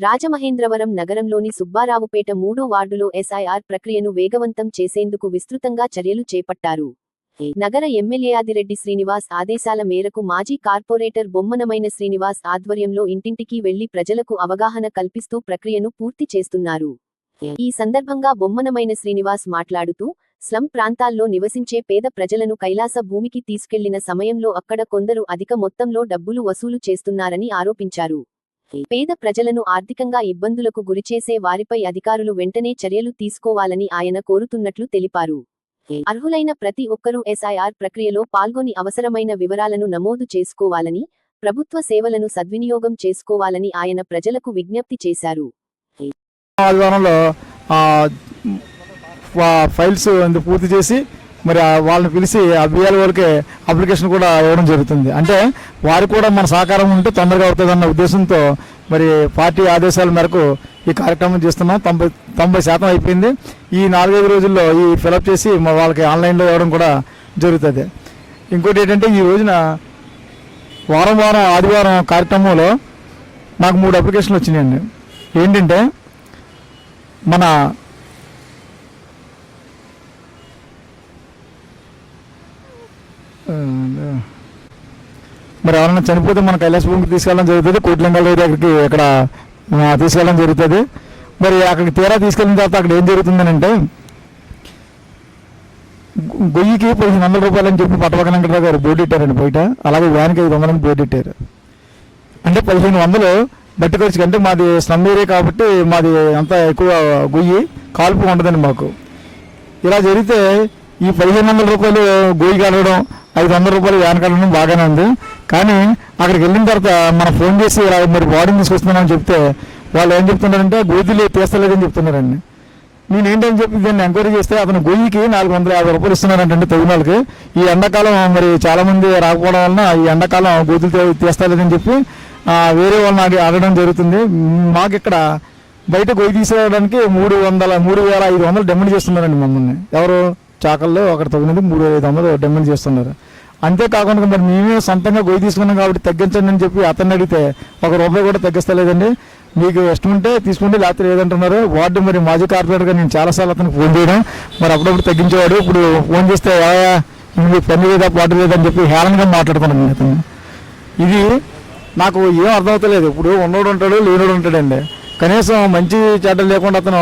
రాజమహేంద్రవరం నగరంలోని సుబ్బారావుపేట 3వ వార్డులో ఎస్ఐఆర్ ప్రక్రియను వేగవంతం చేసేందుకు విస్తృతంగా చర్యలు చేపట్టారు. నగర ఎమ్మెల్యే ఆదిరెడ్డి శ్రీనివాస్ ఆదేశాల మేరకు మాజీ కార్పొరేటర్ బొమ్మనమైన శ్రీనివాస్ ఆధ్వర్యంలో ఇంటింటికి వెళ్లి ప్రజలకు అవగాహన కల్పిస్తూ ప్రక్రియను పూర్తి చేస్తున్నారు. ఈ సందర్భంగా బొమ్మనమైన శ్రీనివాస్ మాట్లాడుతూ, స్లమ్ ప్రాంతాల్లో నివసించే పేద ప్రజలను కైలాస భూమికి తీసుకెళ్లిన సమయంలో అక్కడ కొందరు అధిక మొత్తంలో డబ్బులు వసూలు చేస్తున్నారని ఆరోపించారు. పేద ప్రజలను ఆర్థికంగా ఇబ్బందులకు గురిచేసే వారిపై అధికారులు వెంటనే చర్యలు తీసుకోవాలని ఆయన కోరుతున్నట్లు తెలిపారు. అర్హులైన ప్రతి ఒక్కరూ ఎస్ఐఆర్ ప్రక్రియలో పాల్గొని అవసరమైన వివరాలను నమోదు చేసుకోవాలని, ప్రభుత్వ సేవలను సద్వినియోగం చేసుకోవాలని ఆయన ప్రజలకు విజ్ఞప్తి చేశారు. ఫైల్స్ పూర్తి చేసి మరి వాళ్ళని పిలిచి అభియాల వరకే అప్లికేషన్ కూడా ఇవ్వడం జరుగుతుంది. అంటే వారికి కూడా మన సహకారం ఉంటే తొందరగా అవుతుందన్న ఉద్దేశంతో మరి పార్టీ ఆదేశాల మేరకు ఈ కార్యక్రమం చేస్తున్నాం. 90% అయిపోయింది. ఈ 4-5 రోజుల్లో ఈ ఫిలప్ చేసి వాళ్ళకి ఆన్లైన్లో ఇవ్వడం కూడా జరుగుతుంది. ఇంకోటి ఏంటంటే ఈ రోజున వారం ఆదివారం కార్యక్రమంలో నాకు 3 అప్లికేషన్లు వచ్చినాయండి. ఏంటంటే మన మరి ఎవరైనా చనిపోతే మన కైలాస భూమికి తీసుకెళ్ళడం జరుగుతుంది. కోటిలింగాల దగ్గరికి ఇక్కడ తీసుకెళ్ళడం జరుగుతుంది. మరి అక్కడికి తీరా తీసుకెళ్ళిన తర్వాత అక్కడ ఏం జరుగుతుందని అంటే, గొయ్యికి 1500 రూపాయలు అని చెప్పి పట్టపక్కన వెంకటరావు గారు బోర్డు ఇట్టారండి బయట. అలాగే వ్యాన్కి 500 బోర్డు ఇట్టారు. అంటే 1500 బట్టి ఖర్చుకి. అంటే మాది స్లమ్ ఏరియా కాబట్టి మాది అంత ఎక్కువ గొయ్యి కాల్పు ఉండదండి మాకు. ఇలా జరిగితే ఈ 1500 రూపాయలు గొయ్యి కలవడం, 500 రూపాయలు వ్యాన్ కలవడం బాగానే ఉంది. కానీ అక్కడికి వెళ్ళిన తర్వాత మనం ఫోన్ చేసి ఇలా మరి బాడీని తీసుకొస్తున్నామని చెప్తే వాళ్ళు ఏం చెప్తున్నారంటే గోధులు తీస్తలేదని చెప్తున్నారండి. నేనేంటని చెప్పి దాన్ని ఎంక్వైరీ చేస్తే అతను గొయ్యికి 450 రూపాయలు ఇస్తున్నారంటే తగిన వాళ్ళకి. ఈ ఎండాకాలం మరి చాలామంది రాకపోవడం వలన ఈ ఎండాకాలం గోధులు తీస్తలేదని చెప్పి వేరే వాళ్ళని అడగడం జరుగుతుంది. మాకు ఇక్కడ బయట గొయ్యి తీసేయడానికి 3,500 డిమాండ్ చేస్తున్నారండి మమ్మల్ని. ఎవరు చాకల్లో అక్కడ తగినది 3,500 డిమాండ్ చేస్తున్నారు. అంతేకాకుండా మరి మేమే సొంతంగా గొయ్యి తీసుకున్నాం కాబట్టి తగ్గించండి అని చెప్పి అతన్ని అడిగితే ₹1 కూడా తగ్గిస్తలేదండి. మీకు ఇష్టం ఉంటే తీసుకుంటే లేకపోతే లేదంటున్నారు. వార్డు మరి మాజీ కార్పొరేటర్గా నేను చాలాసార్లు అతనికి ఫోన్ చేయడం, మరి అప్పుడప్పుడు తగ్గించేవాడు. ఇప్పుడు ఫోన్ చేస్తే మీకు పని లేదా పాటు లేదని చెప్పి హేళనగా మాట్లాడుతున్నాను అతను. ఇది నాకు ఏం అర్థమవుతలేదు. ఇప్పుడు ఉన్నోడు ఉంటాడు, లేనోడు ఉంటాడండి. కనీసం మంచి చెడ్డ లేకుండా అతను